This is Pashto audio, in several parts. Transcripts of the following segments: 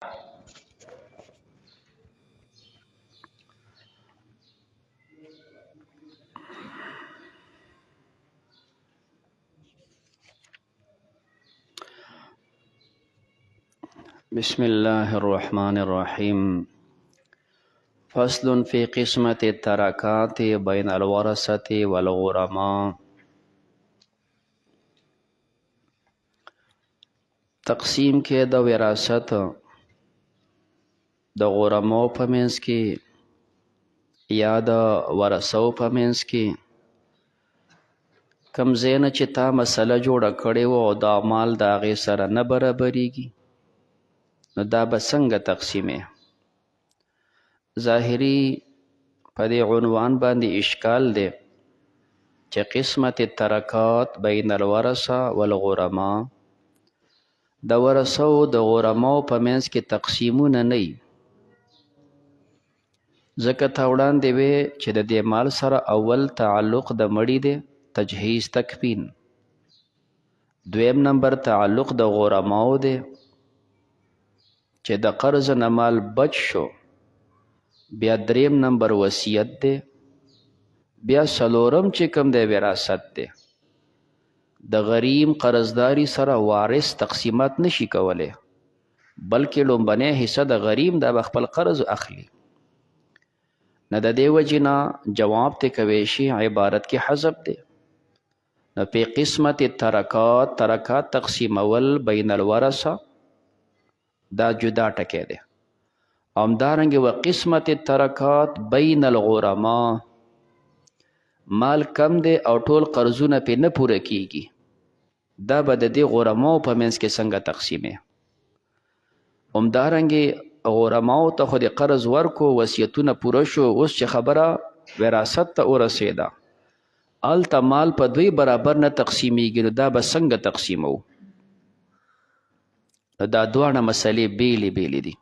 بسم الله الرحمن الرحيم. فصل في قسمة التركات بين الورثة والغرماء. تقسیم کې د وراثت د غرماو په منځ کې یا د ورثو په منځ کې کم ځای نه چې تا مسله جوړه کړې وه او دا مال د هغې سره نه برابرېږي، نو دا به څنګه تقسیمې؟ ظاهري په دې عنوان باندې اشکال دی چې قسمت الترکات بین الورثه والغرماء، د ورثو د غرماو په منځ کې تقسیمونه نه وي، ځکه تا وړاندې وې چې د دې مال سره اول تعلق د مړي دی، تجهیز تکفین. دویم نمبر تعلق د غرماو دی چې د قرض نه مال بچ شو. بیا دریم نمبر وصیت دی. بیا څلورم چې کوم دی وراثت دی. د غریم قرضداري سره وارث تقسیمات نشي کولی، بلکې لومبنی حصه د غریم دا به خپل قرض اخلي. نه د دې وجې نه جواب ته کوی شي عبارت کې حذف دی. نو په قسمت ترکات تقسیمول بین الورثه دا جدا ټکی دی. همدارنګې و قسمت الترکات بین الغرماء، مال کم دی او ټول قرضونه پې نه پوره کیږي، دا به د دې غرماو په منځ کې څنګه تقسیمې؟ همدارنګې غرماو ته خو د قرض ورکو، وصیتونه پوره شو، اوس چې خبره وراثت ته ورسېده هلته مال په دوی برابر نه تقسیمیږي، نو دا به څنګه تقسیمو؟ دا دواړه مسلې بیلې بیلې دي.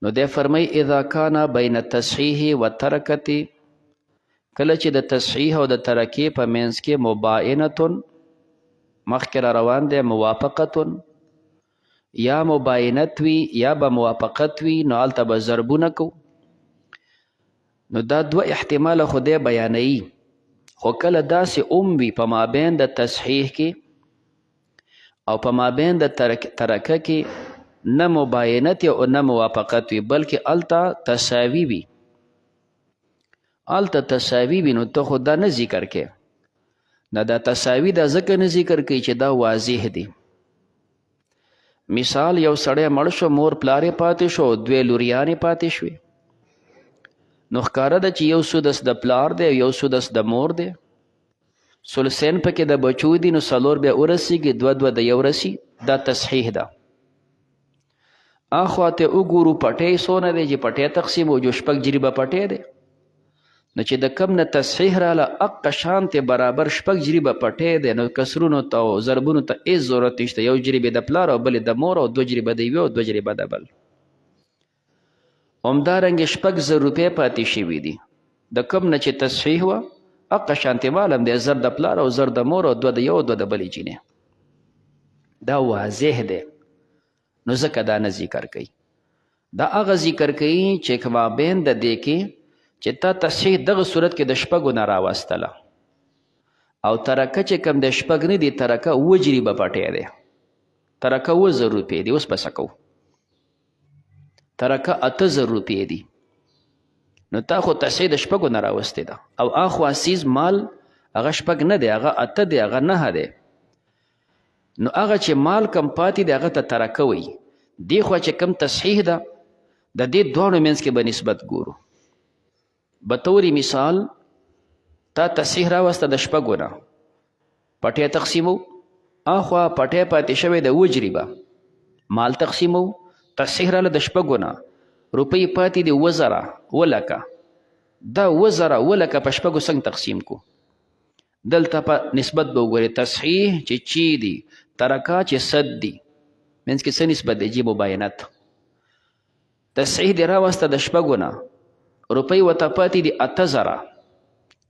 نو دی فرمای اذا کان بین التصحیح و ترکتی، کله چې د تصحیح او د ترکې په منځ کې مباینتون، مخکې را روان دی موافقتون، یا مباینت وي یا به موافقت وي، نو هلته به ضربونه کو. نو دا دوه احتماله خو دی بیانوي، خو کله داسې وي په مابین د تصحیح کې او په مابین د ترکه کې نه مباینت او نه موافقت وي، بلکې هلته تساوي وي. هلته تساوي وي نو ته خو دا نه ذکر کې، نه دا تساوي دا ځکه نه ذکر کوي چې دا واضح دی. مثال یو سړی مړ شو، مور پلارې پاتې شو، دوې لوریانې پاتې شوې، نو ښکاره ده چې یو سدس د پلار دی او یو سدس د مور دی. ثلثین پکې د بچو دي، نو څلور بیا ورسیږي، دوه دوه د یو رسی، دا تصحیح ده. اخوا ته وګورو پټی څونه دی چې پټی تقسیم او جو شپږ جریبه پټی دی، نو چې د کم نه تصحیح راله اقه شانتې برابر شپږ جریبه پټی دی، نو کسرونو ته او ضربونو ته هېڅ ضرورت نشته، یو جریبې د پلار او بلې د مور او دوه جریبه د یوې او دوه جریبه د بل. همدارنګې شپږ زر روپۍ پاتې شوي دي، د کم نه چې تصحیح وه اقه شانتې معلوم دی، زر د پلار او زر د مور او دوه د یو او دوه د بلې جینې، دا واضح دی. نو ځکه دا نه ذکر کوي. دا هغه ذکر کوي چې که مابین د دې کې چې تا تصحیح دغه صورت کې د شپږو نه راوستله او ترکه چې کوم د شپږ نه دي، ترکه اووه جریبه پټی دی، ترکه 2000 روپۍ دی. اوس به څه کوو؟ ترکه 8000 روپۍ دی، نو تا خو تصحیح د شپږو نه راوستې ده، او اخوا سیز مال هغه شپږ نه دی، هغه 8 دی، هغه 9 دی. نو هغه چې مال کم پاتې دی هغه ته ترکه وایي. دې خوا چې کم تصحیح ده د دې دواړو منځ کې به نسبت ګورو. بطوري مثال تا تصحیح راوسته د شپږو نه، پټی تقسیمو، اخوا پټی پاتې شوی د 7 جریبه، مال تقسیمو، تصحیح راله د شپږو نه، روپۍ پاتې دي 2000 ولکه، دا 2000 ولکه په شپږو څنګه تقسیم کو؟ دلته په نسبت به وګورئ، تصحیح چې چی دي، ترکه چې 100 دي، منځ کې څه نسبت دی؟ جی مباینت. تصحیح دی راوسته د شپږو نه، روپۍ ورته پاتې دي 8000،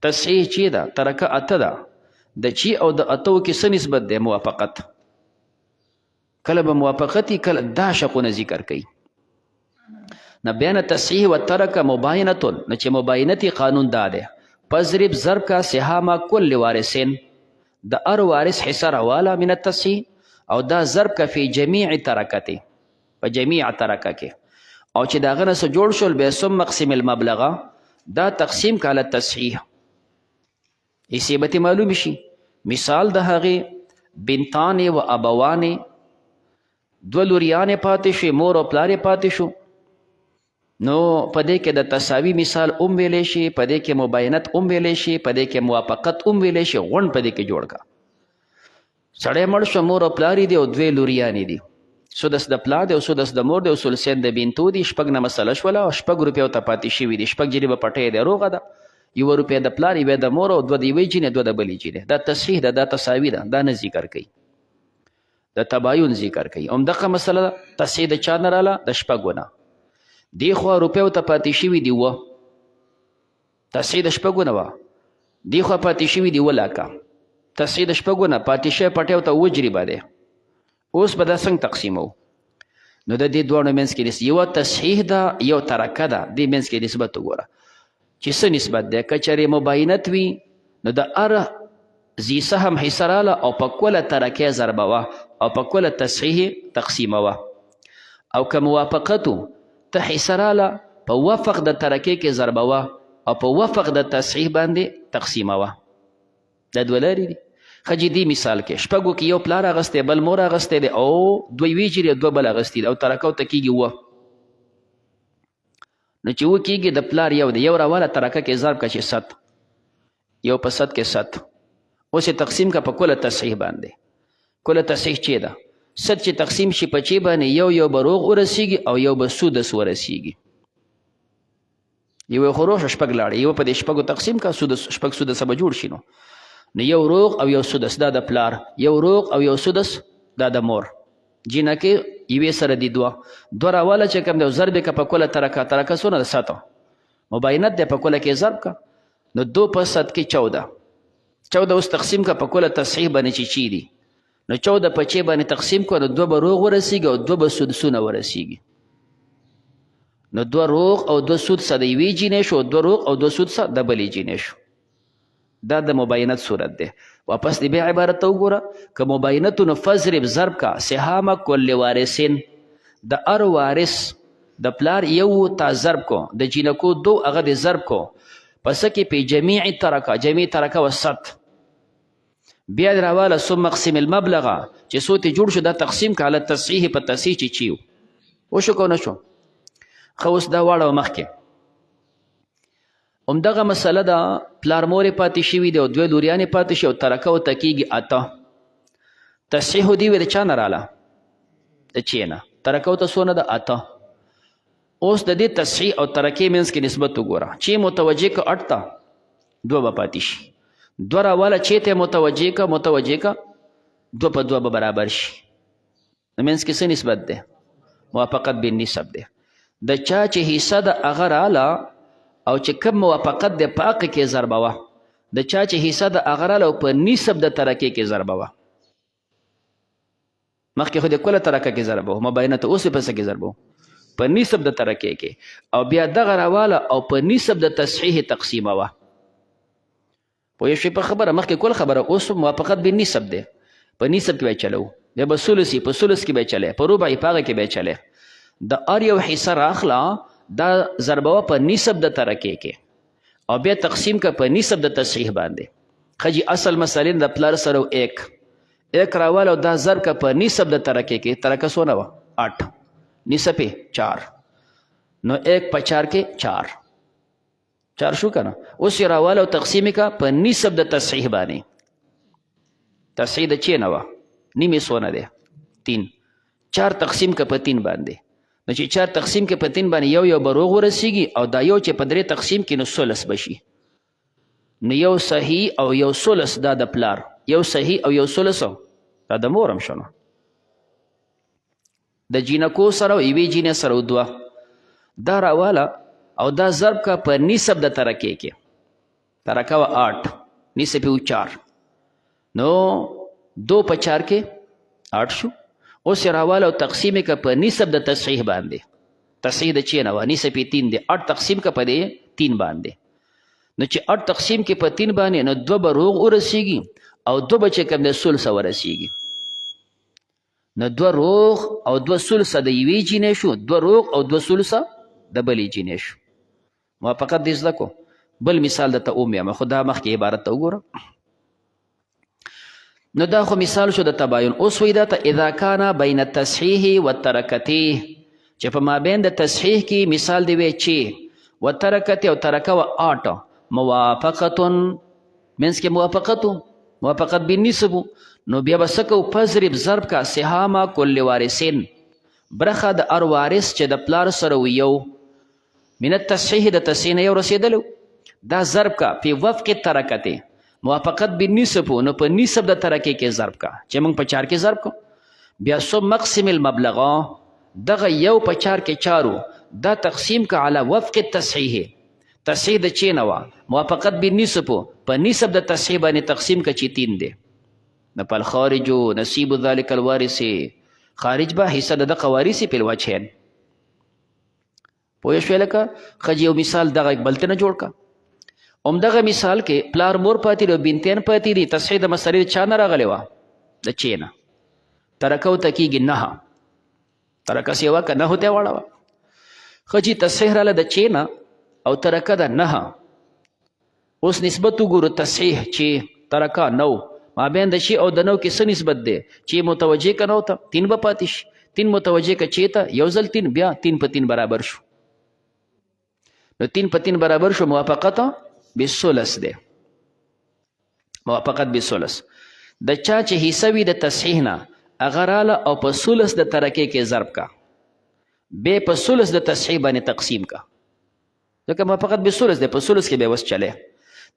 تصحیح چی ده؟ ترکه 8 ده، د چی او د 8 کې څه نسبت دی؟ موافقت. کله به موافقتي کله دا شقونه ذکر کوي. نه بیان تصحیح و ترک مباینتون، نه چې مباینتي قانون دا دی پضرب ضرب کا سهام کل وارثین، د ار وارث حصه راواله من التصحیح، او دا ضرب کا فی جمیع ترکته، په جمیع ترکه کې، او چې داغه نه څه جوړ شول به ثم مقسم المبلغه، دا تقسیم کاله تصحیح اسی به معلوم شي. مثال د هغې بنتان و ابوان، دو لوریان پاتې شي، مور او پلار پاتې شو، نو په دې کې د تساوي مثال ویلی شي، په دې کې مباینت ویلی شي، په دې کې موافقت ویلی شي، غونډ په دې کې جوړ کا. سړی مړ شو، مور او پلار دي او دوی لوریانې دي، سدس د پلار دی او سدس د مور دی او ثلثین د بینتو دي، شپږ نه مسله شوله او شپږ روپۍ ورته پاتې شوي دي، شپږ جریبه پټۍ دی، روغه ده، یوه روپۍ د پلار، یوه د مور، او دوه د یوې جینې، دوه د بلې جینې. دا تصحیح ده، دا تساوي ده، دا نه ذکر کوي، د تباین ذکر کوي. همدغه مسله ده، تصحیح د چا نه راله؟ د شپږو نه. دی خوا روپۍ ورته پاتې شوي دي اووه، تصحیح د شپږو نه وه. دی خوا پاتې شوي دي اووه لاکه، تصحیح د شپږو نه. پاتې شوی پټۍ ورته اووه جریبه دی. اوس به دا څنګه تقسیمو؟ نو د دې دواړو منځ کې یوه تصحیح ده، یو ترکه ده، دې منځ کې نسبت وګوره چې څه نسبت دی. که چېرې مباینت وي نو د هر ذي سهم حصه راله او په کله ترکه ضربوه او په کله تصحیح تقسیموه. او که موافقت ته حصه راله په وفق د ترکې کې ضربوه او په وفق د تصحیح باندې تقسیموه. دا دوه لارې دي. ښه جدي مثال کې شپږو کې یو پلار اغستی، بل مور اغستی دی، او دوه یوې جرې دوه بل اغستی دی، او ترکه ورته کېږي اووه. نو چې اووه کېږي د پلار یو دی، یو راواله ترکه کې ضرب که چې 100، یو په 100 کې 100. اوس یې تقسیم که په کله تصحیح باندې. کله تصحیح چې ده 100 چې تقسیم شي په چې باندې، یو به روغ ورسیږي او یو به سودس ورسیږي. یو خو روغ شپږ لاړې، یو په دې شپږو تقسیم که شپږ سودسه به جوړ شي. نو یو روغ او یو سدس دا د پلار، یو روغ او یو سدس دا د مور. جینکې یوې سره دي دوه راواله چې کوم دی، ضرب یې که په کله ترکه، ترکه څونه ده 100، مباینت دی په کله کې ضرب که، نو 2 په 100 کې 14. اوس تقسیم که په کله تصحیح باندې چې چی دي، نو 14 په چې باندې تقسیم که، نو 2 به روغ ورسیږي او 2 به سدسونه ورسیږي. نو 2 روغ او 2 سدسه د یوې جینې شو، 2 روغ او 2 سدسه د بلې جینې شو. دا د مباینت صورت دی. واپس دی بیا عبارت ته وګوره، که مباینتو نو فضرب ضرب کا سهام کل وارثین، د ار وارث د پلار یو تا ضرب کو، د جینکو 2 هغه د ضرب کو، پس کې په جمیع ترکه، جمیع ترکه و 100. بیا راواله ثم مقسم المبلغه، چې څو ته جوړ شو دا تقسیم که علی تصحیح په تصحیح چې چیو. وشو که نه شو؟ ښه اوس دا واړه مخکې همدغه مسله ده، پلار مورې پاتې شوي دي او 2 لوریانې پاتې شي او ترکه ورته کېږي 8. تصحیح دې وی د چا نه راله؟ د چې نه. ترکه ورته څونه ده؟ 8. اوس د دې تصحیح او ترکې منځ کې نسبت وګوره. چې متوجه که 8 ته 2 به پاتې شي، 2 راواله چې ته متوجه که 2 په 2 به برابر شي. د منځ کې څه نسبت دی؟ موافقت بالنسب دی. د چا چې حصه ده هغه راله او چې کوم موافقت د پاک کې ضربوه، د چا چې حصہ د هغه راله او په نسب د ترکې کې ضربوه. مخکې خو د کله ترکه کې ضربوه، مباینت اوس په څه کې ضربوه؟ په نسب د ترکې کې، او بیا دغه راواله او په نسب د تصحیح تقسیموه. پوه شوې په خبره؟ مخکې کل خبره، اوس موافقت بالنسب دی، په نسب کې به چلو، بیا به ثلث په ثلث کې به چلی، په ربع په هغه کې به چلی. د هر یو حصه راخله دا ضربوه په نسب د ترکې کې، او بیا تقسیم که په نسب د تصحیح باندې. خجی اصل مثلا د پلار سره 1 راواله او دا ضرب که په نسب د ترکې کې، ترکه څونه وه؟ 8، نسب یې 4، نو 1 په 4 کې 4 شو که نه؟ اوس یې راواله او تقسیم که په نسب د تصحیح باندې. تصحیح د چې نه وه؟ نیم یې څونه دی؟ 3. 4 تقسیم که په 3 باندې، نو چې 4 تقسیم کې په 3 باندې یو به روغ ورسیږي، او دا یو چې په 3 تقسیم کې نو ثلث بشي. نو یو صحیح او یو ثلث دا د پلار، یو صحیح او یو ثلث دا د مور هم شنو. د جینکو سره او یوې جینې سره 2 دا راواله او دا ضرب که په نسب د ترکې کې، ترکه وه 8، نسب یې 4، نو 2 په 4 کې 8 شو. اوس یې راواله او تقسیم یې که په نسب د تصحیح باندې تصحیح د چی نه وه نسب یې 3 دی 8 تقسیم که په دې 3 باندې نو چې 8 تقسیم کې په 3 باندې نو 2 به روغ ورسیږي او 2 به چې کوم د ثلثه ورسیږي نو 2 روغ او 2 ثلثه د یوې جینۍ شو 2 روغ او 2 ثلثه د بلې جینۍ شو موافقت دې زده کو بل مثال درته ومیم خو دا مخکې عبارت ته وګوره نو دا خو مثال شو د تباین اوس وایي دا ته اذا کان بین التصحیح والترکتې چې په مابین د تصحیح کې مثال دی وی چې والترکتې او ترکه و 8 موافقتون منځ کې موافقت بالنسب نو بیا به څه کوو فضرب ضرب کا سهام کل وارثین برخه د هر وارث چې د پلار سره یو من التصحیح د تصحیح نه یو رسېدلو دا ضرب کا په وفق ترکتې موافقت بالنسب نو په نسب د ترکې کې ضرب کا چې موږ په 4 کې ضرب کو بیا سو مقسم المبلغ دغه یو په 4 کې 4 دا تقسیم کا علی وفق التصحیح تصحیح د چی نه وه موافقت بالنسب په نسب د تصحیح باندې تقسیم کا چې 3 دی نه په الخارج نصیب ذلک الوارث خارج به حصه د دغه وارث په الوجهین پوه شوې لکه ښه یو مثال دغه بلته نه جوړ کا همدغه مثال کې پلار مور پاتې دی او بنتین پاتې دي تصحیح د مسلې چا نه راغلی وه د چی نه ترکه ورته کېږي 9 ترکه سیوا که 9 ته واړوه ښه چې تصحیح راله د چی نه او ترکه ده 9 اوس نسبت وګورو تصحیح چې ترکه 9 مابین د شي او د 9 کې څه نسبت دی چې متوجه که 9 ته 3 به پاتې شي 3 متوجه که چی ته یو ځل 3 بیا 3 په 3 برابر شو نو 3 په 3 برابر شو موافقت بالثلث دی موافقت بالثلث د چا چې حصه وي د تصحیح نه هغه راله او په ثلث د ترکې کې ضرب کا بیا په ثلث د تصحیح باندې تقسیم کا ځکه موافقت بالثلث دی په ثلث کې به وس چلی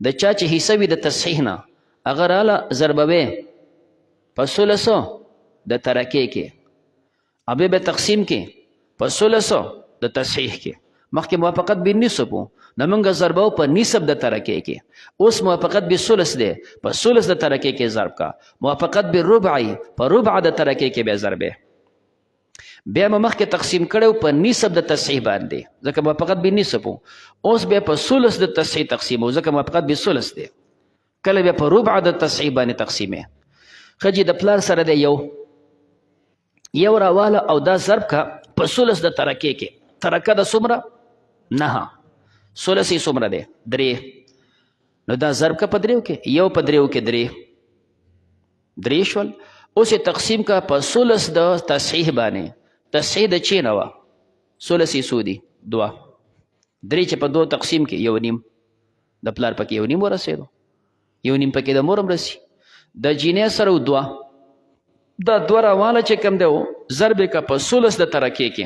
د چا چې حصه وي د تصحیح نه هغه راله ضربوي په ثلثو د ترکې کې او بیا به تقسیم کې په ثلثو د تصحیح کې مخکې موافقت بالنسب نو موږ ضربو په نسب د ترکې کې اوس موافقت بالثلث دی په ثلث د ترکې کې ضرب کا موافقت بالربع په ربع د ترکې کې به ضربې بیا مو مخکې تقسیم کړو په نسب د تصحیح باندې ځکه موافقت بالنسب اوس بیا په ثلث د تصحیح تقسیمو ځکه موافقت بالثلث دی کله بیا په ربع د تصحیح باندې تقسیمې ښه د پلار سره دی یو راواله او دا ضرب کا په ثلث د ترکې کې ترکه د څومره 9 ثلث یې څومره دی 3 نو دا ضرب کا په 3 کې یو په 3 کې 3 شول اوس یې تقسیم کا په ثلث د تصحیح باندې تصحیح د چی نه وه ثلث یې څو دي 2 3 چې په 2 تقسیم کې 1.5 د پلار پکې 1.5 ورسېدو 1.5 پکې د مور هم رسي د جینۍ سره 2 دا 2 راواله چې کوم دی ضرب یې کا په ثلث د ترکې کې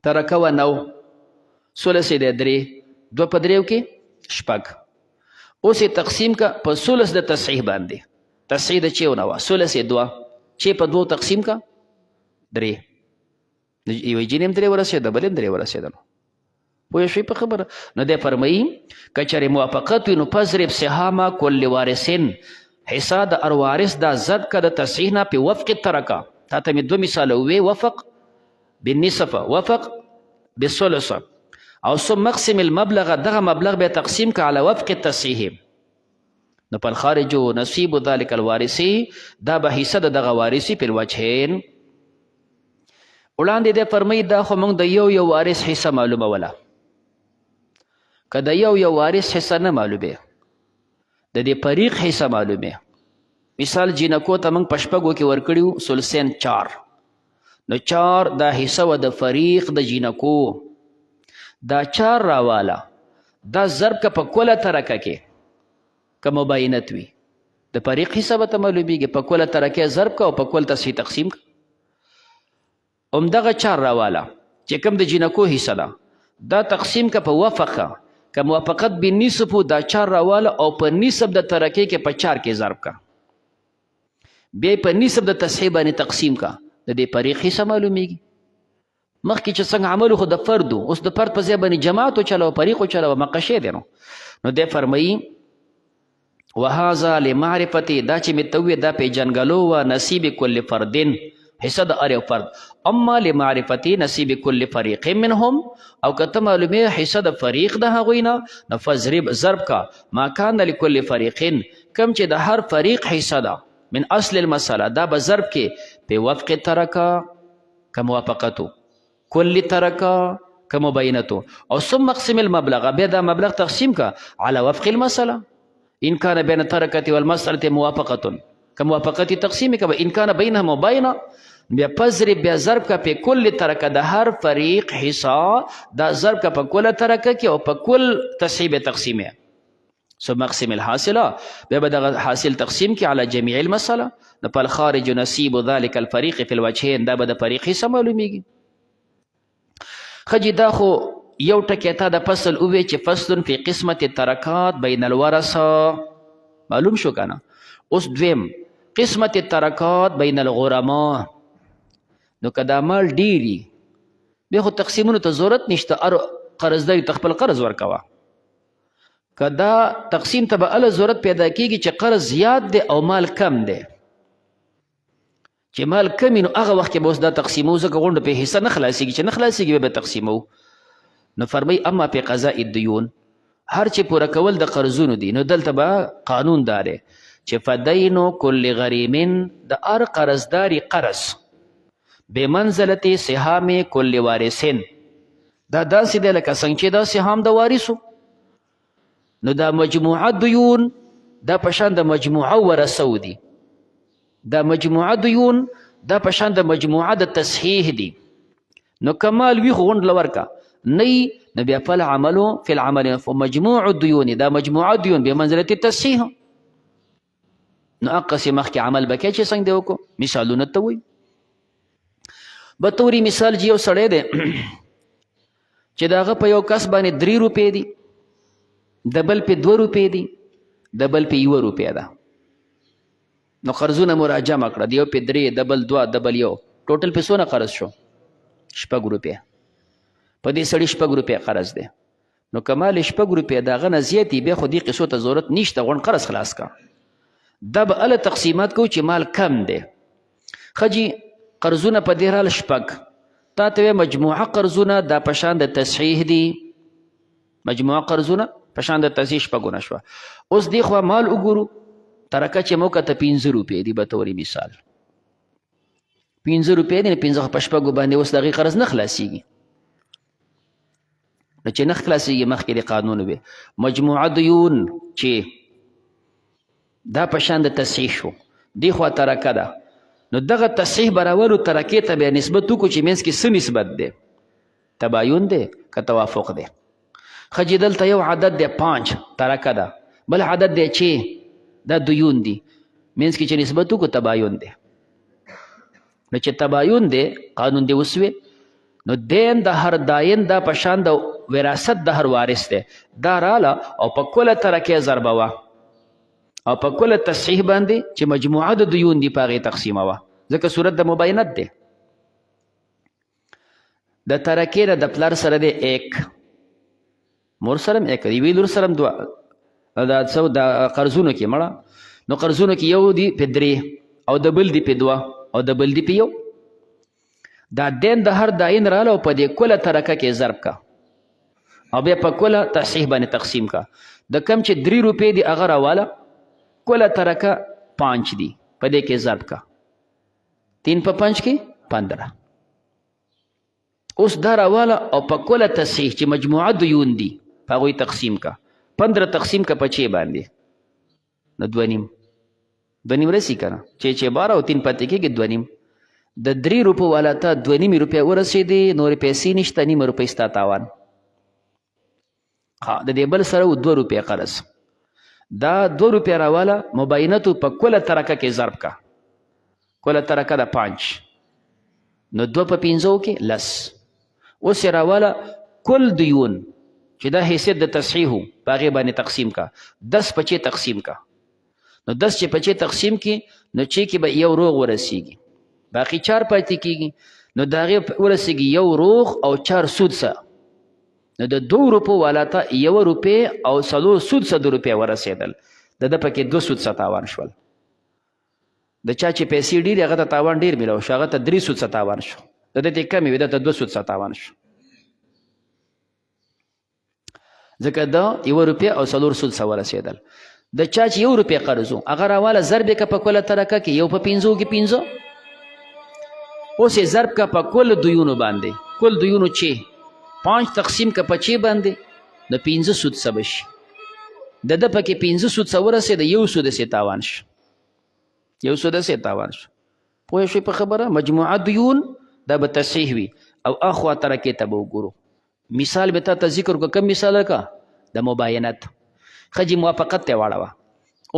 ترکه و 9 ثلث یې دی 3 2 په 3 کې 6 اوس یې تقسیم کا په ثلث د تصحیح باندې تصحیح د چی نه وه ثلث یې 2 چې په 2 تقسیم کا 3 یوې جینۍ هم 3 ورسېده بلې هم 3 ورسېدل پوه شوي په خبره نو دی فرمایي که چېرې موافقت وي نو فضرب سهام کل وارثین حصه د هر وارث دا ضد که د تصحیح نه په وفق ترکه تا ته مې 2 مثاله ووې وفق بالنصف وفق بالثلث او ثم مقسم المبلغ دغه مبلغ به تقسیم که علی وفق التصحیح نو په الخارج نصیب ذلک الوارث دا به حصه د دغه وارثي په الوجهین وړاندې دی فرمایي دا خو موږ د یو وارث حصه معلومه وله که د یو وارث حصه نه معلومې د دې فریق حصه معلومې مثال جینکو ته موږ په شپږو کې ورکړي وو ثلثین 4 نو 4 دا حصه و د فریق د جینکو دا 4 راواله دا ضرب که په کله ترکه کې که مباینت وي د فریق حصه به ته معلومیږي په کله ترکه ضرب که او په کل تصحیح تقسیم که همدغه 4 راواله چې کوم د جینکو حصه ده دا تقسیم که په وفقه که موافقت بالنسب دا 4 راواله او په نسب د ترکې کې په 4 کې ضرب که بیا په نسب د تصحیح باندې تقسیم که د دې فریق حصه معلومیږي مخکې چې څنګه عملو خو د فردو اوس د فرد په ځای باندې جماعت وچلوه فریق وچلوه مقشې دی نو دی فرمایي وهذا لمعرفت دا چې مې ته وویې دا پیژنګلو وه نصیب کل فردین حصہ د هر یو فرد. اما لمعرفت نصیب کل فریق منهم، او که ته معلومې حصہ د فریق د هغوی نه، نو فضرب ضرب کا ما کان لکل فریقین، کم چې د هر فریق حصہ ده من اصل المسله، دا به ضرب کې په وفق ترکا که موافقتو، کل ترکا که مبینتو، او ثم اقسم المبلغ، بیا دا مبلغ تقسیم کا على وفق المسله، ان کان بین ترکت والمسله موافقت که موافقتی تقسیم کا، ان کان بینها مبینه، بیا پذرب بیا ضرب کا په کل ترکه د هر فریق حصہ، دا ضرب کا په کل ترکه کې او په کل تصحیب تقسیمه. ثم اقسم الحاصله، بیا به دغه حاصل تقسیم کې على جميع المسله، نو فالخارج نصیب ذلك الفریق فی الوجهین، دا به د فریق حصہ معلومیږي. خجی دا خو یو ټکی تا د فصل اووی چې فصل فی قسمت الترکات بین الورثه، معلوم شو کنه. اوس دویم قسمت الترکات بین الغرماء، نو که دا مال ډیری بیا خو تقسیمونو ته ضرورت نشته، هر قرضدار ته خپل قرض ورکوه. که دا تقسیم ته به اله ضرورت پیدا کیږي چې قرض زیات دی او مال کم دی، چې مال کمی نو هغه وخت کې به اوس دا تقسیمو، ځکه غونډه په حصه نه خلاصېږي، چې نه خلاصېږي به تقسیمو. نو فرمای اما په قضاء الدیون، هر چې پوره کول د قرضونو دي، نو دلته به قانون داره چې فدینو کل غریمن، د هر قرضداري قرض بمنزلت سهام کل وارثین، دا داسې دی لکه څنګه چې دا سهام د وارثو، نو دا مجموعه دیون دا پشان د مجموعه ورثو دي، دا مجموعه دیون دا پشان د مجموعه د تصحیح دي. نو کمال وی خو غونډ لورکا نه، نو بیا فل عملو فی العمل مجموع الدیون، دا مجموعه دیون بمنزلت التصحیح. نو اقصی مخکې عمل بکې چې څنګه دی وکړو، مثالونه ته وایي. بطوري مثال چې یو سړی دی چې د هغه په یو کس باندې 3 روپۍ دي، د بل په 2 روپۍ دي، د بل په 1 روپۍ ده. نو قرضونه مو راجمع کړه، د یو په 3، د بل 2، د بل 1، ټوټل په څونه قرض شو؟ 6 روپۍ. په دې سړي 6 روپۍ قرض دی. نو کمال 6 روپۍ د هغه نه زیاتې، بیا خو دې قصو ته ضرورت نشته، غونډ قرض خلاص کا. دا به اله تقسیمات کو چې مال کم دی. خجی قرضونه په دې رال 6، تا ته مجموعه قرضونه دا پشان د تصحیح دي، مجموعه قرضونه پشان د تصحیح 6 شوه. اوس دی خو مال وګورو، ترکه چې موقع ته 15 روپۍ دی، به توري مثال 15 روپۍ دی، 15 په 6 باندې اوس دغه قرض نه خلاصيږي. نو چې نه خلاصيږي مخکې د قانون وي مجموعه دیون چې دا پشان د تصحیح شو، دی خو ترکه ده، نو دغه تصحیح براولو ترکې ته بیا نسبت وکړو چې منځ کې څه نسبت دی، تباین دی که توافق دی. خجی دلته یو عدد دی 5 ترکه ده، بل عدد دی چې دا دیون دی، منځ کې چې نسبت وکړو تباین دی. نو چې تباین دی قانون دی وسوي، نو دین د هر داین دا پشان د وراثت د هر وارث دی، دا راله او په کله ترکې ضربوه او په کله تصحیح باندې چې مجموعه د دیون دی په هغې تقسیموه، ځکه صورت د مباینت دی. د ترکې نه د پلار سره دی 1، مور سره هم 1 دی، یوې لور سره هم 2، دا څو د قرضونو کې مړه، نو قرضونو کې یو دی په 3 او د بل دی په 2 او د بل دی په 1. دا دین د هر داین راله او په دې کله ترکه کې ضرب کا او بیا په کله تصحیح باندې تقسیم کا. د کم چې 3 روپۍ دی هغه راواله، کله ترکه 5 دی، په دې کې ضرب کا 3 په 5 کې 15. اوس دا راواله او په کله تصحیح چې مجموعه دیون دی په هغوی تقسیم کا، 15 تقسیم کا په 6 باندې، نو 2.5 رسی که نه، چې 12 او 3 پاتې کېږي 2.5. د 3 روپو والا ته 2.5 روپۍ ورسېدې، نورې پیسې نشته، 1.5 روپۍ ستا تاوان. د دې بل سره 2 روپۍ قرض، دا 2 روپۍ راواله مباینتو په کله ترکه کې ضرب کا، کله ترکه د 5، نو 2 په 15 کې 10. اوس یې راواله کل دیون چې دا حیثیت د تصحیح په هغې باندې تقسیم کا، 10 په 6 تقسیم کا. نو 10 چې په 6 تقسیم کې، نو 6 کې به 1 روغ ورسیږي، باقي 4 پاتې کېږي، نو د هغې ورسیږي 1 روغ او 4 سود سه. نو د 2 روپو والا ته 1 روپۍ او 4 سود سه 2 روپۍ ورسېدل، د ده پکې 2 سود سه تاوان شول. د چا چې پیسې ډېرې هغه ته تاوان ډېر میلاو شو هغه ته 3 سود تاوان شو د ده ته کمې وي ده ته 2 سود تاوان شو ځکه دا 1 روپۍ او 4 سود ورسېدل د چا چې 1 روپۍ قرض و هغه راواله ضرب یې که په کله ترکه کې یو په 5 کې 5 اوس یې ضرب که په کل دویونو باندې کل دویونو چې 5 تقسیم که په چې باندې د 15 سود څه به شي د ده پکې 15 سود څه ورسېد 1 سود یې تاوان شو 1 سود یې تاوان شو پوه شوې په خبره مجموعه دیون دا به تصحیح وي او اخوا ترکې ته به وګورو مثال به تا ته ذکر کو کم مثال کا د مباینت خجی موافقت ته واړوه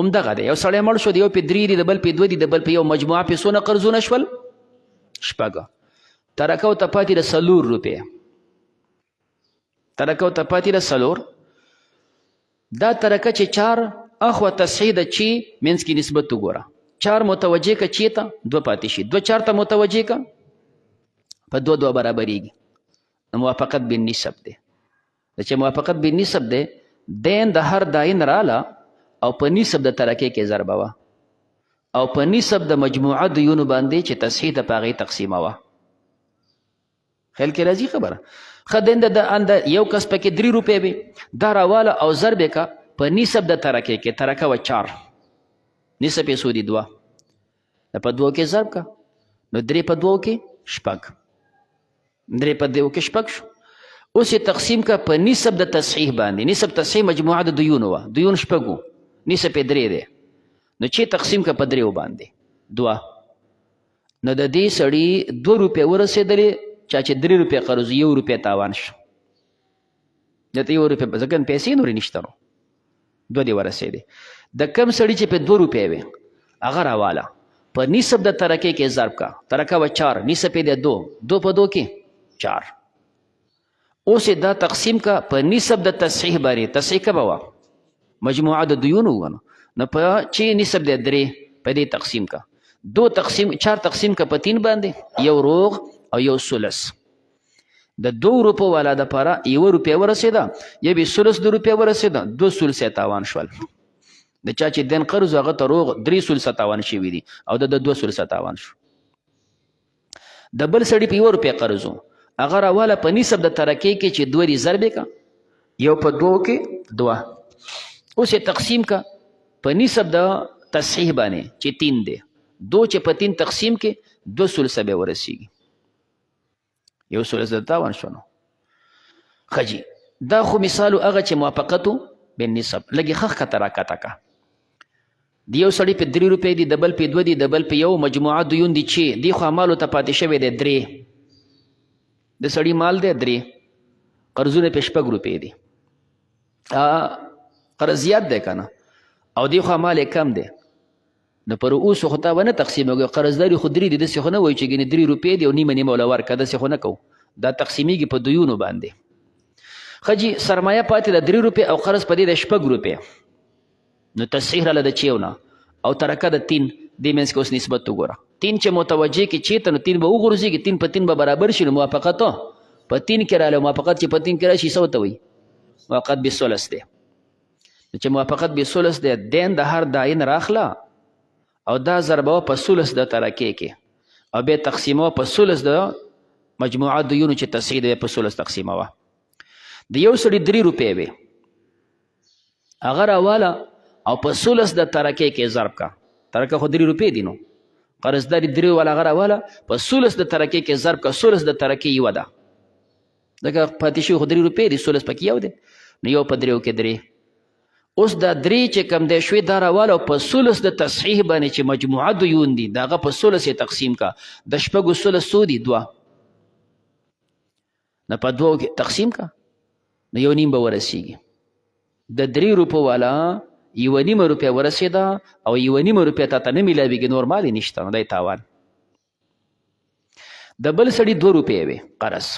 همدغه دی یو سړی مړ شو د یو پې 3 دي د بل پې 2 دي د بل پې یو مجموعه پې څونه قرضونه شول شپږ ترکه ورته پاتې د 4 روپۍ ترکه ورته پاتې د 4 دا ترکه چې 4 اخوا تصحیح د چې منځ کې نسبت وګوره 4 متوجه که چې ته 2 پاتې شي 2 4 ته متوجه که په 2 برابرېږي موافقت بالنسب دی چې موافقت بالنسب دی دین د هر داین راله او په نسب د ترکې کې ضربه وه او په نسب د مجموعه دیونو باندې چې تصحیح د په هغې تقسیمه وه خیال کې راځي خبره ښه دین د یو کس پکې 3 روپۍ وي دا راواله او ضرب یې که په نسب د ترکې کې ترکه وه 4 نسب یې څو دي 2 په 2 کې ضرب که نو 3 په 2 کې 6 3 په 2 کې 6 شو اوس یې تقسیم که په نسب د تصحیح باندې نسب تصحیح مجموعه د دیونو وه دیون 6 نسب یې 3 دی نو چې تقسیم که په 3 باندې 2 نو د دې سړي 2 روپۍ ورسېدلې چا چې 3 روپۍ قرض 1 روپۍ تاوان شو دته 1 روپۍ ځکه پیسې نورې نشته نو 2 دې ورسېدې د کم سړي چې په 2 روپۍ وي هغه راواله په نسب د ترکې کې ضرب کا ترکه و 4 نسب یې دی 2 په 2 کې 4 اوس دا تقسیم کا په نسب د تصحیح باندې تصحیح که به وه مجموعه د دیونو وه نو په چې نسب دی 3 په دې تقسیم کا 2 تقسیم 4 تقسیم کا په 3 باندې یو روغ او یو ثلث د 2 روپو والا دپاره 1 روپۍ ورسېده یا به ثلث 2 روپۍ ورسېده 2 ثلث یې تاوان شول د چا چې دین قرض هغه ته روغ 3 ثلثه تاوان شوي دي او د 2 ثلثه تاوان شو د بل سړي په 1 روپۍ قرض و هغه راواله په نسب د ترکې کې چې 2 دي ضرب که یو په 2 کې 2 اوس یې تقسیم که په نسب د تصحیح باندې چې 3 دی 2 چې په 3 تقسیم کې 2 ثلثه به ورسیږي یو ثلث د تاوان شو نو ښه جي دا خو مثالو هغه چې موافقتو بالنسب لږې ښه ښکته راکته که د یو سړي په 3 روپۍ دي د بل په 2 دي د بل په یو مجموعه دیون دي چې دی خو مالو ته پاتې شوی دی 3 د سړي مال دی 3 قرضونه په 6 روپۍ دي قرض زیات دی که نه او دی خو مال یې کم دی نو پر اوسو خو تا به نه تقسیموږي قرضداري خو 3 دي داسې خو نه وایي چې ګنې 3 روپۍ دي او نیمه نیمه وله ورکړه داسې خو نه کوو دا تقسیمیږي په دیونو باندې ښه جي سرمایه پاتې د 3 روپۍ او قرض په دې د 6 روپۍ نو تصحیح راله د چیو نه او ترکه د 3 دې منځ کې اوس نسبت وګوره 3 چې متوجه کې چېرته نو 3 به وغورځېږي 3 په 3 به برابر شي نو موافقت په 3 کې راله موافقت چې په 3 کې راشي څه ورته وایي موافقت بالثلث دی چې موافقت بالثلث دی دین د هر داین راخله او دا ضربه په ثلث د ترکې کې او بیا تقسیمه په ثلث د مجموعه دیونو چې تصحیح دی په ثلث تقسیمه وه د یو سړي 3 روپۍ وي هغه راواله او په ثلث د ترکې کې ضرب کا ترکه خو 3 روپۍ دي نو قرضداري 3 والا هغه راواله په ثلث د ترکې کې ضرب کا ثلث د ترکې یوه ده ځکه پاتې شوي خو 3 روپۍ دي ثلث پکې یو دی نو یو په 3 کې 3 اوس دا 3 چې کم دی شوي دا راواله په ثلث د تصحیح باندې چې مجموعه دیون دي د هغه په ثلث یې تقسیم کا د 6 ثلث څو دي 2 نه په 2 کې تقسیم کا نو 1.5 به ورسیږي د 3 روپو والا 1.5 روپۍ ورسېده او 1.5 روپۍ تا ته نه میلاویږي نور مال یې نشته نو دی تاوان د بل سړي 2 روپۍ وي قرض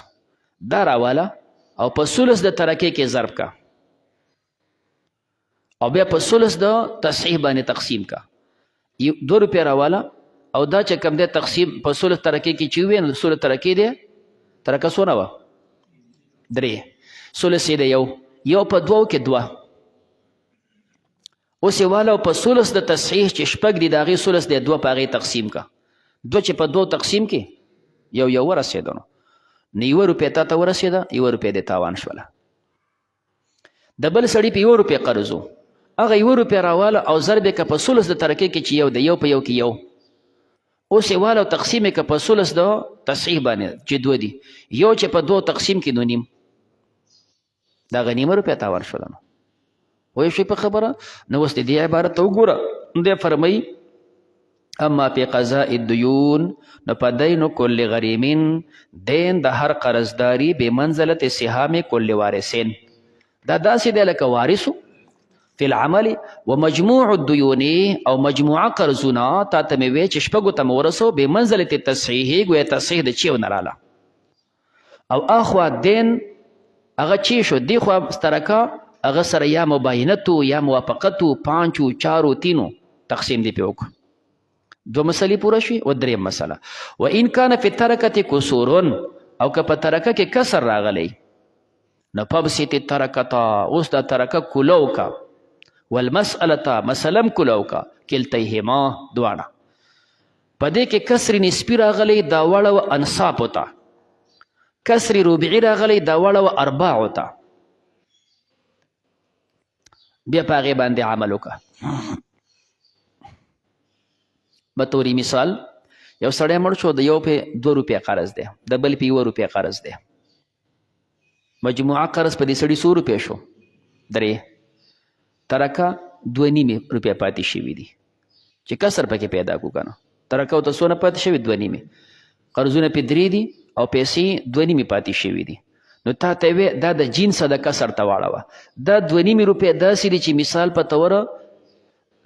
دا راواله او په ثلث د ترکې کې ضرب کا او بیا په ثلث د تصحیح باندې تقسیم کا 2 روپۍ راواله او دا چې کوم دی تقسیم په ثلث ترکې کې چې وي نو ثلث ترکې دی ترکه څونه وه 3 ثلث یې دی یو په 2 کې 2 اوس یې واله په سولس د تصحیح چې شپږ دي د هغې سولس دی 2 په هغې تقسیم کا 2 چې په 2 تقسیم کې یو ورسېده نو 1 روپۍ تا ته ورسېده 1 روپۍ د تاوان شوله د بل سړي په 1 روپۍ قرض و هغه 1 روپۍ راواله او ضرب یې که په سولس د ترکې کې چې یو د یو په یو کې یو اوس یې واله او تقسیم یې که په سولس د تصحیح باندې چې 2 دي یو چې په 2 تقسیم کې 2 نیم دا هغه نیمه روپۍ تاوان شوله نو وایي شوي په خبره نو اوس د دې عبارت ته وګوره دی فرمایي اما په قضاء الدیون نو په دین کل غریمین دین د هر قرضداري به منزلت سهام کل وارثین دا داسې دی لکه وارثو فی العمل و مجموع الدیون او مجموعه قرضونه تا ته مې وی چې شپږو ته مې ورسو به منزلت تصحیح ګویا تصحیح د چیو نه راله او اخوا دین هغه چی شو دی خوا سترکه هغه سره یا مباینتو یا موافقتو 5 4 3 تقسیم دی په وکړو 2 مسلې پوره شوي و 3 مسله و ان کان فی الترکه کسور او که په ترکه کې کسر راغلی نو فبسط الترکه اوس د ترکه کولو کا والمسأله مسلم کولو کا کلتیهما دواړه په دې کې کسر نسبی راغلی دا وړه انصاف وتا کسر ربعی راغلی دا وړه ارباع وتا بیا په هغې باندې عمل وکړه بطوري مثال یو سړی مړ شو د یو په 2 روپۍ قرض دی د بل په 1 روپۍ قرض دی مجموعه قرض په دې سړي 100 روپۍ شو 3 ترکه 2 نیمې روپۍ پاتې شوي دي چې کسر پکې پیدا کړو که نه ترکه ورته څونه پاتې شوي 2 نیمې قرضونه پې 3 دي او پیسې 2 نیمې پاتې شوي دي نو تا ته وې دا د جنسه د کسر ته واړوه دا 2 نیمې روپۍ داسې دي چې مثال په توره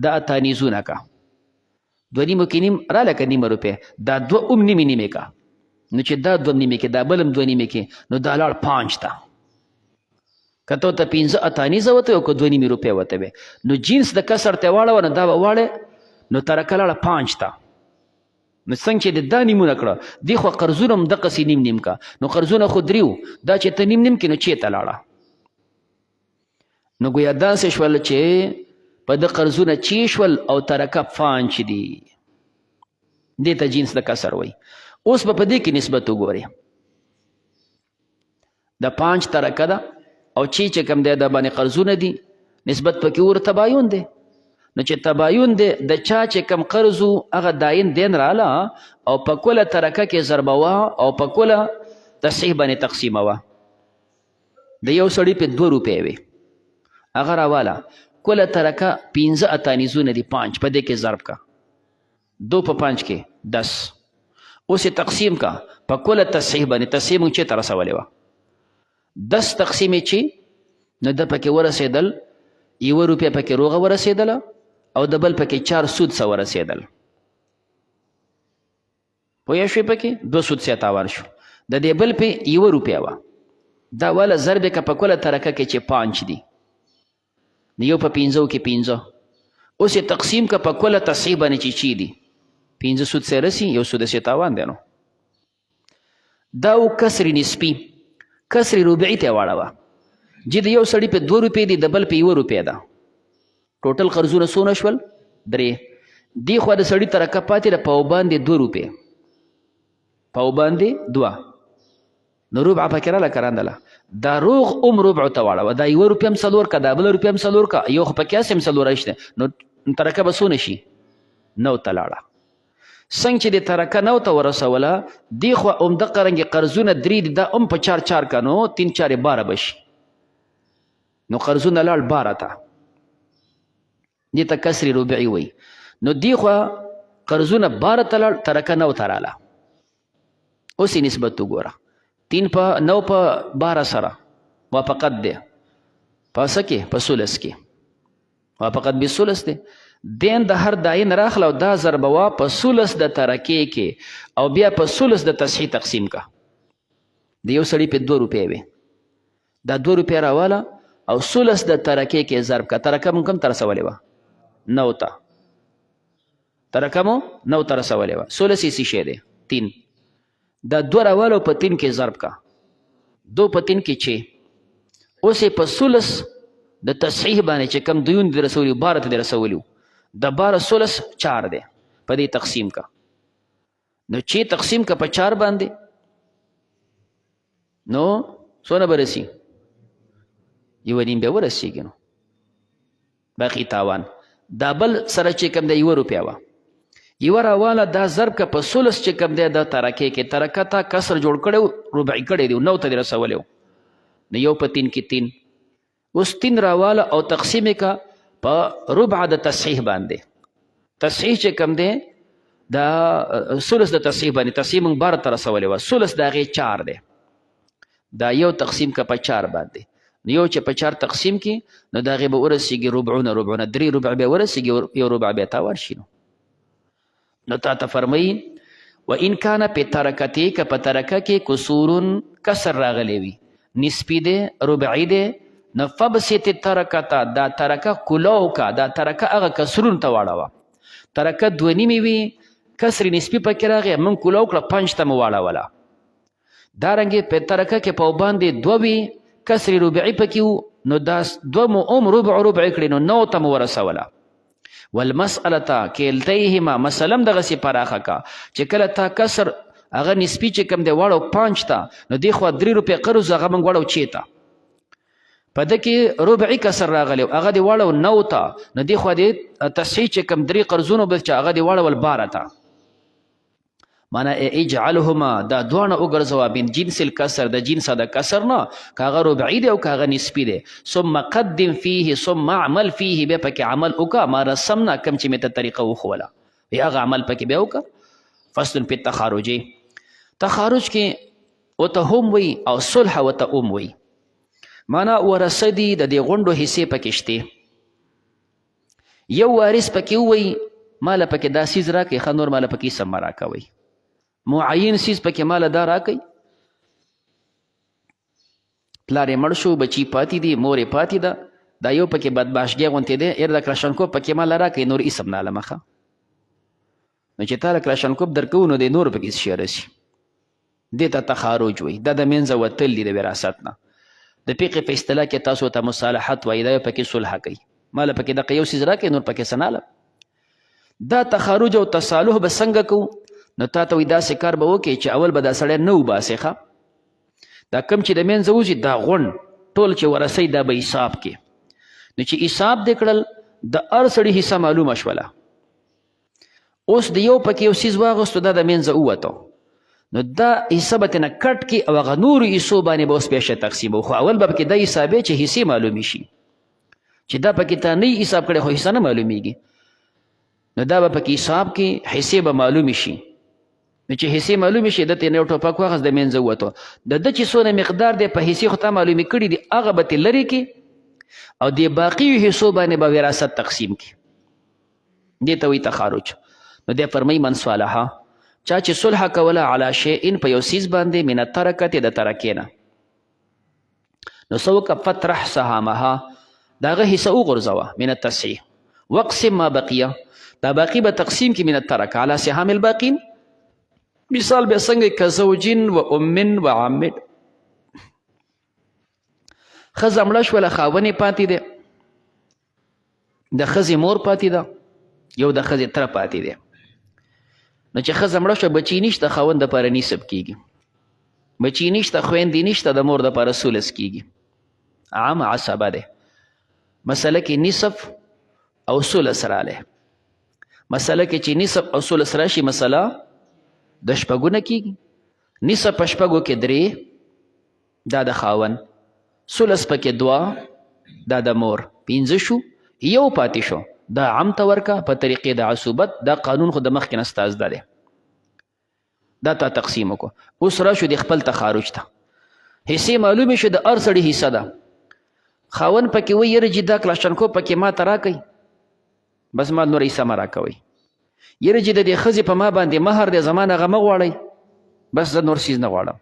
دا اتانیزونه کا 2 نیمو کې نیم راله که نیمه روپۍ دا 2 نیمې نیمې کا نو چې دا 2 نیمې کې دا بل هم 2 نیمې کې نو دا لاړ 5 ته که ته ورته 15 اتانیزه وته او که 2 نیمې روپۍ وته وې نو جنس د کسر ته واړوه نو دا به واړې نو ترکه لاړه 5 ته نو څنګه چې د دا نیمونه کړه دی خو قرضونه هم دقسې نیم نیم کا نو قرضونه خو 3 دا چې ته نیم نیم کې نو چېرته لاړه نو ګویا داسې شول چې په د قرضونه چی شول او ترکه 5 دي دې ته جنس د کسر وایي اوس به په دې کې نسبت وګورئ د 5 ترکه ده او چې کوم دی د باندې قرضونه دي نسبت پکې ور تباین دی نو چې تباین دی د چا چې کم قرض هغه داین دین راله او په کله ترکه کې ضربوه او په کله تصحیح باندې تقسیموه د یو سړي په 2 روپۍ وي هغه راواله کله ترکه 15 اتانیزونه دي 5 په دې کې ضرب کا 2 په 5 کې 10 اوس یې تقسیم کا په کله تصحیح باندې تصحیح مونږ چېرته رسولی وه 10 تقسیم یې چې نو د پکې ورسېدل 1 روپۍ پکې روغه ورسېدله او د بل پکې 4 سود سه ورسېدل پوه شوې پکې 2 سود سه تاوان شو د دې بل په 1 روپۍ وه دا والا ضرب که په کله ترکه کې چې 5 دي نو یو په 15 کې 15 اوس یې تقسیم که په کله تصحیح باندې چې چی دي 15 سود سه رسي یو سود سه تاوان دی نو دا و کسر نسبي کسر ربعي ته واړوه چې د یو سړي په 2 روپۍ دي د بل په 1 روپۍ ده ټوټل قرضونه څونه شول 3 دی خوا د سړي ترکه پاتې ده په باندې 2 روپۍ په باندې 2 نو ربع پکې راله کرندله دا روغ ربع ته واړوه دا 1 روپۍ هم څلور که دا بل روپۍ هم څلور که یو خو پکې هسې هم څلور شته نو ترکه به څونه شي 9 ته لاړه څنګه چې د ترکه 9 ته ورسوله دی خوا همدغه رنګې قرضونه 3 دي دا هم په 4 4 که نو 3 4 12 به شي نو قرضونه لاړ 12 ته دې ته کسر ربعي وایي نو دی خوا قرضونه 12 ته لاړ ترکه 9 ته راله اوس یې نسبت وګوره 3 په 9 په 12 سره موافقت دی په څه کې په ثلث کې موافقت بالثلث دی دین د هر داین راخله او دا ضربوه په ثلث د ترکې کې او بیا په ثلث د تصحیح تقسیم کا د یو سړي په 2 روپۍ وي دا 2 روپۍ راواله او ثلث د ترکې کې ضرب کا ترکه مو کم ته رسولې وه 9 ته ترکه مو 9 ته رسولې وه ثلث یې څه شی دی 3 دا 2 راواله په 3 کې ضرب کا 2 په 3 کې 6 اوس یې په ثلث د تصحیح باندې چې کم دیون دې رسولي 12 ته دې رسولي د 12 سولس 4 دی په دې تقسیم کا نو چې تقسیم کا په 4 باندې نو څونه برسي یو نیم به ورسیږي نو باقي تاوان دا بل سره چې کم دی 1 روپیا وا یو راواله دا ضرب کا په سولس چې کم دی د ترکه کې ترکه تا کسر جوړ کړو ربع کړی دی نو ته رسولیو نو یو په 3 کې 3 اوس 3 راواله او تقسیم کا په ربع د تصحیح باندې تصحیح چې کم دی دا سولس د تصحیح باندې تصحیح موږ 12 ته رسولی وه سولس د هغې 4 دی دا یو تقسیم کا په 4 باندې یو چې په 4 تقسیم کې نو د هغې به ورسېږي ربعونه 3 ربع به ورسېږي یو ربع بیا تاوان شي نو تا ته فرمایي وان کان په ترکتې که په ترکه کې کسورون کسر راغلی وي نسبي دی ربعي دی نو فبسط ترکته دا ترکه کلو کا دا ترکه هغه کسرون ته واړوه ترکه 2 نیمې وي کسر نسبي پکې راغی موږ کلو کړه 5 ته مو واړوله دارنګې په ترکه کې په باندې 2 وي کسر ربعي پکې وو نو دا 2 مو ربع کړي نو 9 ته مو ورسوله والمسألة کلتیهما مسلم دغسې پراخه کا چې کله تا کسر هغه نسبي چې کم دی واړو 5 ته نو دې خوا 3 روپۍ قرض هغه موږ واړو 6 ته په ده کې ربعي کسر راغلی هغه دې واړو 9 ته نو دې خوا دې تصحیح چې کم 3 قرضونو بل چې هغه دې واړول 12 ته معنی اجعلهما دا دوانه وګرځوه من جنس الکسر د جنسه د کسر نه که هغه ربعي دی او که هغه نسبي دی ثم قدم فيه ثم عمل فيه بیا پکې عمل وکړه ما رسمنا کم چې مې ته طریقه وښوله بیا هغه عمل پکې بیا وکړه فصل په تخارجي تخارج کې ورته هم وي او صلح ورته هم وي معنی ورثه دي د دې غونډو حصې پکې شته یو وارث پکې ووایي ماله پکې دا سیز راکړئ ښه نور ماله پکې سم مه راکوئ معین سیز پکې ماله دا راکئ پلار یې مړ شو بچي پاتې دي مور یې پاتې ده دا یو پکې بدماشګۍ غوندې دی ایر د کراشنکوب پکې ماله راکئ نور اسم نه علمه ښه نو چې تا له کراشنکوب درکوو نو دی نور پکې څه شی رسي دې ته تخارج وایي دا د منځه وتل دي د وراثت نه د فقې په اصطلاح کې تاسو ته مصالحت وایي دا یو پکې صلح کوي ماله پکې دغه یو څیز راکئ نور پکې څه نه علم دا تخارج او تصالح به څنګه کوو نو تا ته وایي داسې کار به وکړې چې اول به دا سړی نه وباسې ښه دا کم چې د منځه وځي دا غونډ ټول چې ورسئ دا به حساب کې نو چې حساب دې کړل د هر سړي حصه معلومه شوله اوس د یو پکې یو څیز واغوستو دا د منځه ووتو نو دا حصه به ترنه کټ کړي او هغه نورو حصو باندې به اوس بیا شی تقسیمو خو اول به پکې دا حسابې چې حصې معلومې شي چې دا پکې تا نه حساب کړی خو حصه نه معلومیږي نو دا به پکې حساب کې حصې به معلومې شي نو چې حصې معلومې شي د ته یو ټوپک واخیست د منځه ووتو د ده چې څونه مقدار دی په حصې خو تا معلومې کړي دي هغه به ترې لرې کړي او د باقیو حصو باندې به وراثت تقسیم کړي دې ته وایي تخارج نو دی فرمایي من صالحه چا چې صلح کوله علی شیئن په یو څیز باندې من الترکتې د ترکې نه نو څه وکړه فطرح سهامها د هغه حصه وغورځوه من التصحیح واقسم ما بقیه دا باقي به تقسیم کې من الترکه علی سهام الباقین مثال به څنګه کزوجین و امن و عمد ښځه مړه شوله خاونې پاتې دی د ښځې مور پاتې ده یو د ښځې تره پاتې دی نو چې ښځه مړه شوه بچي نشته خاوند دپاره نصب کېږي بچي نشته خویندې نشته د مور دپاره سولس کېږي عام عصبه دی مسله کې نصف او سولس رالی مسله کې چې نصف او سولس راشي مسله د شپږو نه کېږي نصف په شپږو کې 3 دا د خاوند سولس پکې 2 دا د مور 5 شو یو پاتې شو دا عم ته ورکه په طریقې د عصوبت دا قانون خو د مخکې نه ستازده دی دا تا تقسیم وکړو اوس راشو د خپل تخارج ته حصې معلومې شو د هر سړي حصه ده خاوند پکې وایي یره جي دا کلاشنکو پکې ما ته راکئ بس ما نور حصه مه راکوئ یره چې د دې ښځې په ما باندې مهر دی زما نه هغه مه غواړئ بس زه نور څیز نه غواړم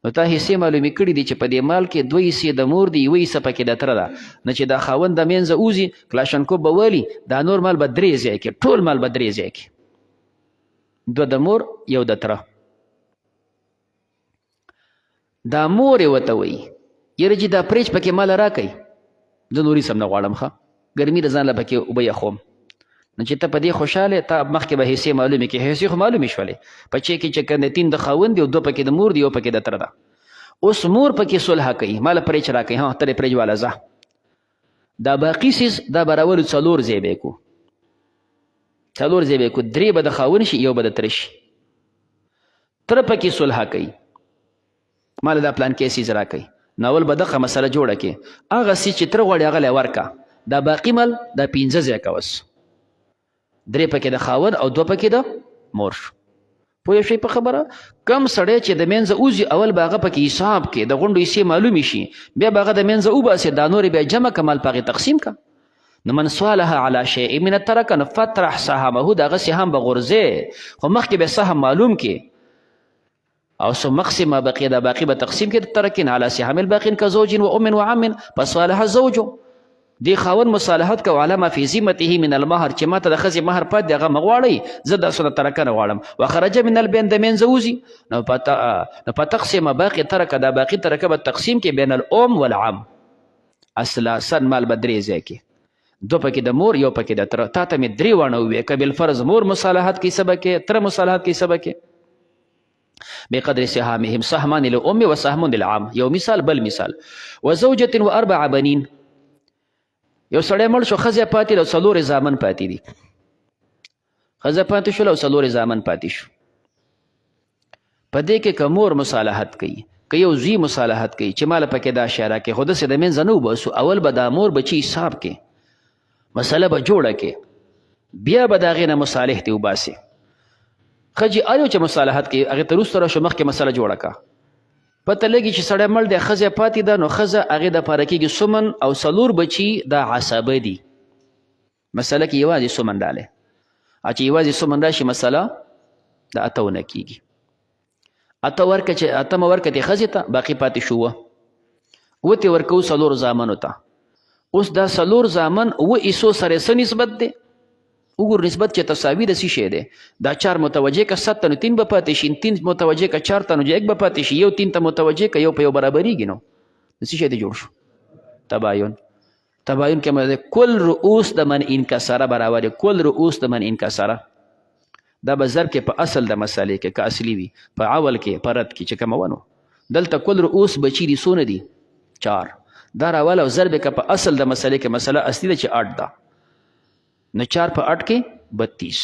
نو تا حصې معلومې کړي دي چې په دې مال کې 2 حصې د مور دي 1 حصه پکې د تره ده نه چې دا خاوند د منځه وځي کلاشنکوب به والي دا نور مال به 3 ځای کې ټول مال به 3 ځای کې 2 د مور یو د تره دا مور یې ورته وایي یره چې دا پریچ پکې مال راکئ زه نوري سم نه غواړم ښه ګرمي د ځان له پکې اوبه یخوم نو چې ته په دې خوشحاله تا مخکې به حصې معلومې کې حصې خو معلومې شولې په چې کې چې کنه 3 د خاوند دی او 2 پکې د مور دی او پکې د تر ده اوس مور پکې صلح کوي مال پرې چر کوي ها ترې پرې والا زه دا باقی سیس دا برابر 4 زیبې کو 4 زیبې کو 3 به د خاوند شي یو به د تر شي تر پکې صلح کوي مال دا پلان کې سیز را کوي ناول به دغه مسله جوړه کې هغه سیس چې تر غوړي هغه ورکا دا باقی مال دا 15 ځای کوس 3 پکې د خاوند او 2 پکې د مور پوه شئ په خبره کم سړی چې د منځه اوزي اول به هغه پکې حساب کې د غونډو حصې معلومې شي بیا به هغه د منځه وباسي دا نورې بیا جمع کمال په هغې تقسیم کا نو من سوالها علی شیء من الترک نو فطرح سهمه د هغه سهم به غورځې خو مخکې به سهم معلوم کې او ثم مقسم ما بقي دا باقي به تقسیم کې د ترکین علی سهم الباقین كزوج و ام و عم فصالح الزوج دی خاون مصالحت کو علامه فی ذمته من المهر چې ماته د خزي مهر پات دغه مغواړي زه د سنت ترکنه غواړم وخرج من البين د من زوجي نو تقسیم باقي ترک دا باقي ترک به تقسیم کې بین الام والعم اصلا سن مال بدري ځکه 2 پکې د مور یو پکې د تر تا ته می 3 ونه وې کبل فرض مور مصالحت کې سبق کې تر مصالحت کې سبق کې بقدر سهامهم سهمان للام وسهم للعم یو مثال بل مثال وزوجه و4 بنين یو سړی مړ شو ښځه پاتې ده او 4 زامن پاتې دي ښځه پاتې شوله او 4 زامن پاتې شو په دې کې که مور مصالحت کوي که یو زوی مصالحت کوي چې ماله پکې دا شی راکړې خو داسې د منځه نه وباسو اول به دا مور بچي حساب کې مسله به جوړه کې بیا به د هغې نه مصالح دې وباسي ښځې آیو چې مصالحت کوي هغې ته وروسته راشو مخکې مسله جوړه کا پته لګي چې سړی مړ دی ښځه پاتې ده نو ښځه هغې دپاره کېږي سمن او 4 بچي دا عصبه دي مسله کې یوازې سمن ډالې چې یوازې سمن راشي مسله د اتونه کېږي اتمه ورکه دې ښځې ته باقي پاتې شو وتې ورکوو 4 زامنو ته اوس دا 4 زامن 2 حصو سره څه نسبت دی وګور نسبت چې تساوي د څه شی دی دا 4 متوجه که 7 ته نو 3 به پاتې شي 3 متوجه که 4 ته نو 1 به پاتې شي یو 3 ته متوجه که یو په یو برابرېږي نو د څه شی دی جوړ شو تباین کې مده کل رؤوس د من انکسره برابر کل رؤوس د من انکسره دا به ضرب کې په اصل د مسالې کې که اصلي وي په اول کې په رد کې چې کوم ونه دلته کل رؤوس بچي دي څونه دي 4 دا راول او ضرب کې په اصل د مسالې کې مسله اصلي ده چې 8 ده نو 4 په 8 کې 32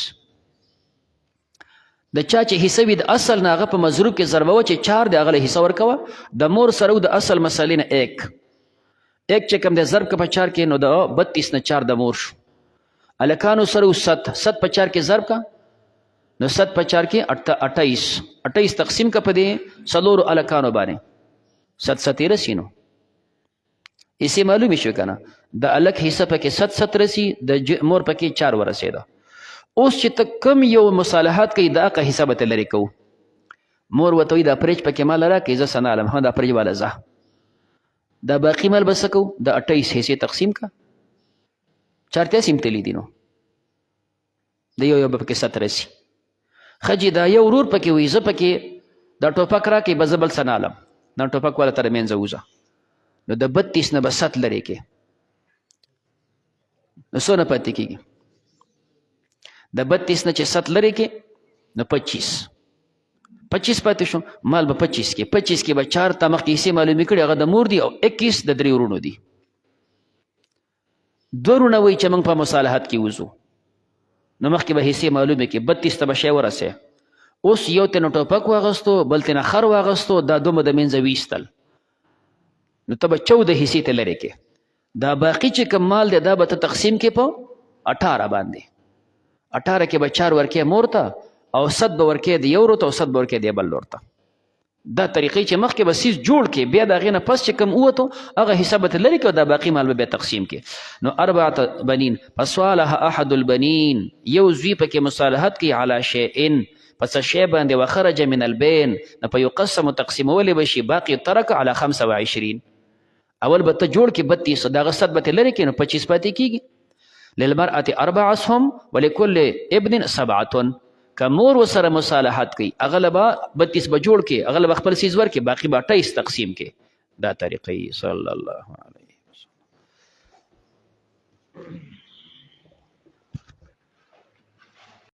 د چا چې حصه وي د اصل نه هغه په مضروب کې ضربوه چې 4 د هغه له حصه ورکوه د مور سره د اصل مسلې نه 1 چې کوم د ضرب که په 4 کې نو د 32 نه 4 د مور شو الکانو سره 7 په 4 کې ضرب کا نو 7 په 4 کې 28 تقسیم کا په دې 4 الکانو باندې 7 رسی نو اسی معلومی شو کنه د الک حصہ پکې 7 رسی د مور پکې 4 ورسېده اوس چې ته کم یو مصالحات کوي دا که حساب ته لري کو مور وته دا پرېچ پکې مال راکې زه سنا علم دا پرېچ والا زه دا باقی مال بس کو د 28 حصے تقسیم کا چارته سیم تلی دینو د یو پکې 7 رسی خجی دا یو ورور پکې وي زه پکې دا ټوپک راکې بزبل سنا علم دا ټوپک والا تر منځ وځه نو د 32 نه به 7 لري کې نو څونه پاتې کېږي د 32 نه چې 7 لري کې نو 25 پاتې شو مال به 25 کې 25 کې به 4 ته مخکې حصې معلومې کړي هغه د مور دي او 21 د 3 ورونو دي 2 ورونه وایي چې موږ په مصالحت کې وځو نو مخکې به حصې معلومې کې 32 ته به شی ورسې اوس یو ته نو ټوپک واغستو بل ته نه خر واغستو دا دومره د منځه ویستل نو ته به 14 حصې ته لرې کې دا باقي چې کوم مال دی دا به ته تقسیم کې په 18 باندې 18 کې به 4 ورکې مور ته او 7 به ورکې د یو ورور ته او 7 به ورکې د بل ورور ته دا طریقې چې مخکې به سیس جوړ کې بیا د هغې نه پس چې کوم ووتو هغه حساب به ته لرې کې او دا باقي مال به بیا تقسیم کې نو 4 بنین فصالح احد البنین یو زوی پکې مصالحت کوي علی شیئن پس شی باندې وخرج من البین نو په یو قسم تقسیمولی به شي باقي ترک علی 25 اول به ته جوړ کې 32 دغه 7 به ته لرې کې نو 25 پاتې کېږي للمرأة 4 اسهم ولكل ابن 7 که مور ورسره مصالحت کوي هغه له به 32 به جوړ کې هغه له به خپل څیز ورکړي باقي به 28 تقسیم کې دا طریقې صلی الله علیه وسلم